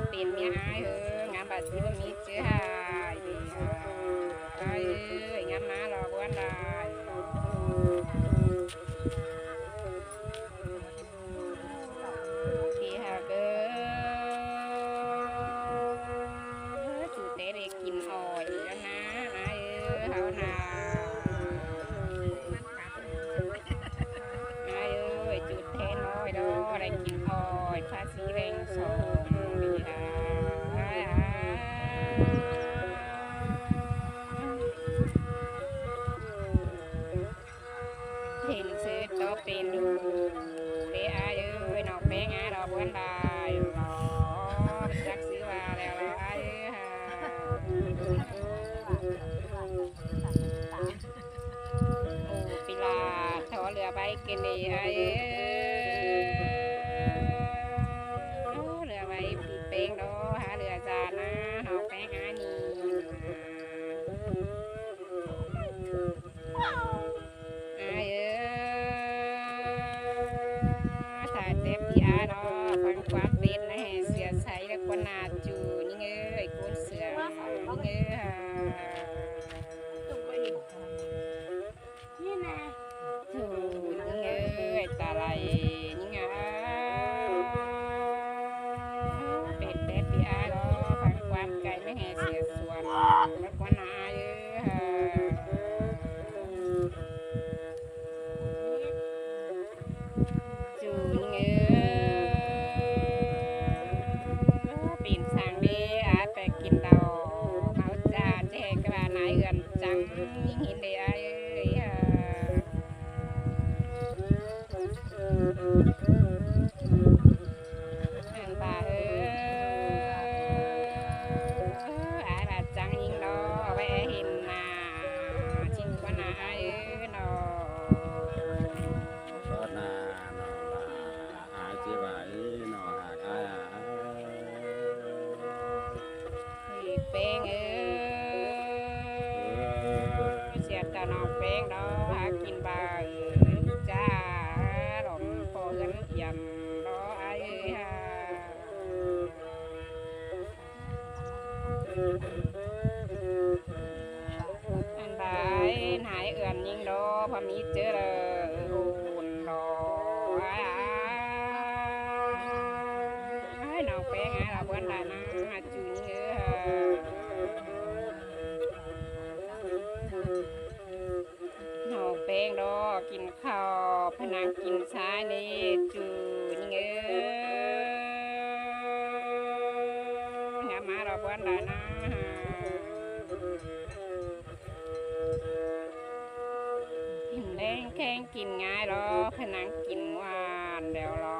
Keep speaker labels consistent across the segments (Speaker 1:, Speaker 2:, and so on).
Speaker 1: เป็นเมียหายงามบาดสิบ่มีเจ้าดีเอ้ยงามมาหลอกวันได้พี่หากจูเตะได้กินอ้อยแล้วนะเฮานาจุดเทน้อยดอได้กินอ้อยภาษีแรงสองดีเห็นซื้อจอเป็นดูเด้อายนอกแป้งดอกบัวลายหล่อจักซื้อว่าแล้วโอ้ปีลาถอเรือไปกินดีเรือไปปีเป้งดอหาเรือจานนะหอกแป้งนี่ถ้าเจ็บพี่ดอฟังความเป็นนะเสือใสแล้วก็นาจูนี่เอ้ยก้นเสือนี่นี่นะถูนี่เอ้ยตาไหลนี่ไงเป็ดแต่พี่ดอฟังความไก่ไม่ให้เสียส่วนแล้วก็นาจูนี่ปีนสางดีไปกินดอกเขาจะแจกกระนายเอือนจังยิ่งเห็นได้จังยิ่งดอไว้เห็นนาจริงกว่านาเนาะ
Speaker 2: ก็นาเนาะหาจีว่าเนาะหาก
Speaker 1: เป้งเสียตานอกเป้งดอหากินบ่ายจ้าหลงพอเงินยำดออันใดหายเอื่อนยิ่งดอพอมีเจอเลยอุ่นดอนอกเป้งเราเบิ้ลได้นะจุนนอกเป้งดอกินข้าวพนังกินซ้ายนี่จุนงามมาเราเบิ้ลได้นะกินแดงแข้งกินง่ายรอพนังกินหวานเดี๋ยวรอ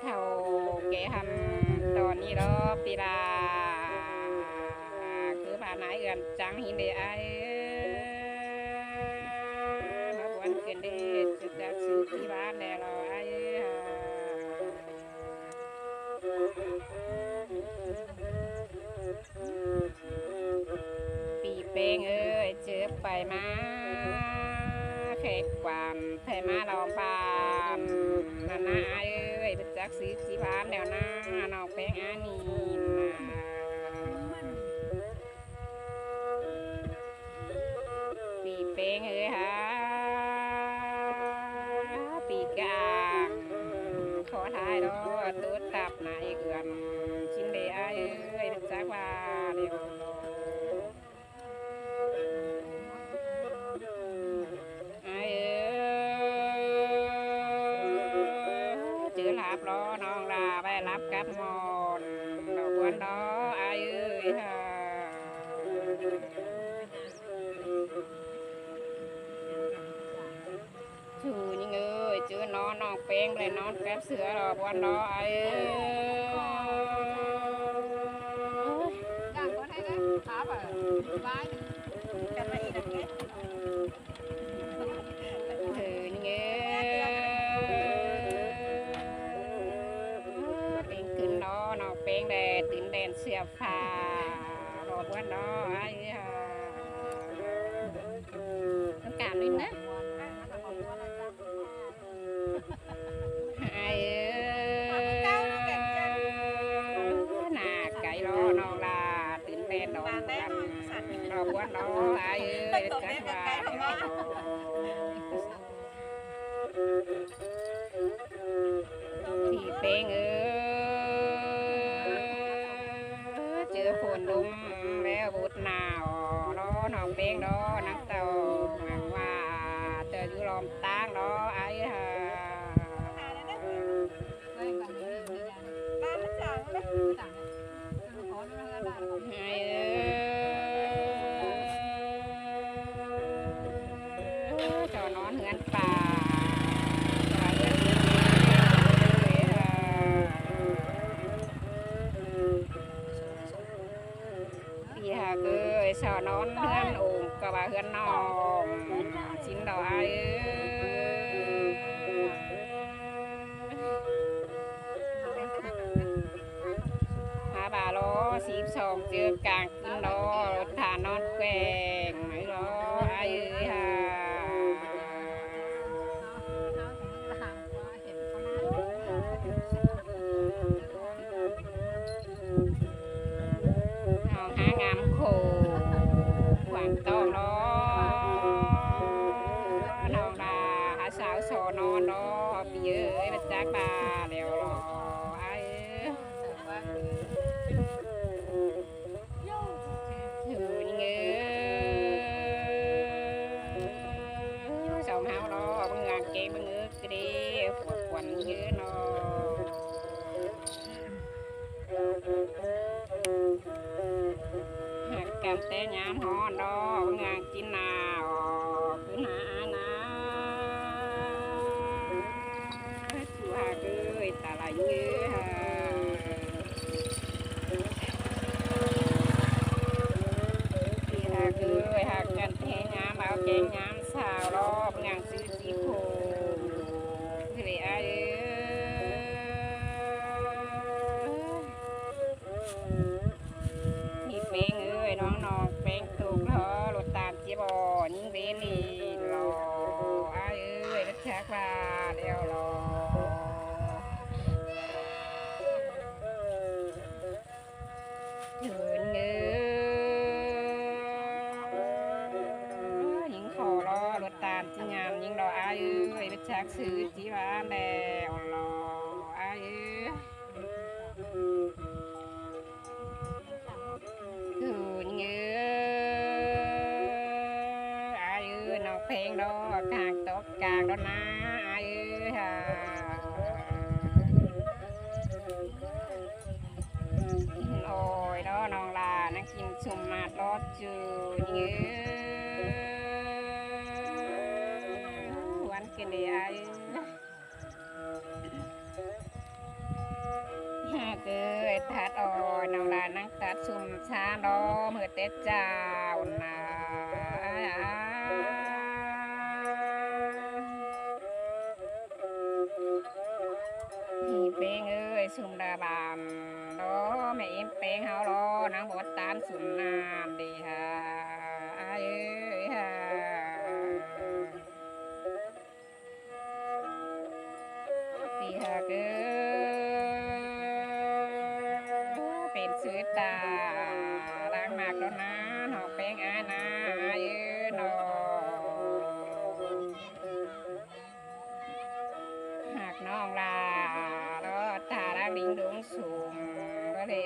Speaker 1: เท่าแกทำตอนนี้รอปีลาคือผ่านไหนเอือนจังหินเดมาบวนเกินเดจุดจักซื้อที่บ้านแน่รอปีเป้งเจอไปมาแขกกวามไทยมาลองปามนาไปจักซื้อที่บ้านแล้วนะนอกแป้งนี่ปีเป้งฮะปีกลางขอท้ายดอตุ๊ดตับนายเอือนชิ้นเดจักว่าเดี๋ยวจือลับรอน้องลาไปรับกับมอนดอกบัวดอชูยิ่งจื้อนอนน้องเป้งเลยนอนแป๊บเสือดอกบัวดอ
Speaker 3: ดังก็ให้ได้ครับบ้านกันไปอีกแล้ว
Speaker 1: เป้งแดดตื่นแดนเสียฟ้าดอกบัวดอต้องการด้วยนะ จักว่าพี่เป้งเจอฝนลุมแล้วบุดหนาวล้อน้องเป้งล้อนักเต่าหวังว่าเจออยู่ลมตั้งล้อไอ้ห่าเจ้านอนเหือนป่าพี่หาเกยเจ้านอนเหือนโอ่งกะว่าเหือนน้องชิ้นดอกไอ้บาล้อ12เจอกลางกินล้อรถฐานนอนแกงไม่ล้อไอ้ห่าเอาหางามโคหวังต้องล้อน้องดาหาสาวโซนอนล้อปีเอ้ยมาจากบาเดี๋ยวล้อไอ้สองเฮาล้อมึงงานเก่งมึงกระเดียวปวดควันเยอะนอหักกันแต่ยามฮอนดอมึงงานกินนาคือหานาชูหาเกยตาลายเยอะพี่หาเกยหักกันแต่ยามเอาแกงยามสาวล้อมึงงานซื้อจีโคคือเลยไอ้พี่เป้งน้องเป้งถูกล้อรถตามเจี๊ยบยิ่งเวลีรอไอ้รถชักว่าเดี๋ยวรอยืนยิงขอรอรถตามจีงามยิงรอไอ้รถชักซื้อจีบ้านแล้วรอไอ้เพลงดอกกลางตกกลางดอกนาฮะโอ้ยดอน้องลานักกินสุ่มมาดรอดจูยืวันกินได้เกิดทัดอ่อนน้องลานักตัดสุ่มชาดอเมื่อเต็ดเจ้านาพี่เป้งสุ่มดาบามล้อแม่เอ็มเป้งเฮาล้อนางบดตานสุ่มนามดีฮะฮะพี่ฮะเกเป็นซื้อตาล้างมากแล้วนะหอกเป้งอานานอหากน้องลาลิงดงสูงก็เลย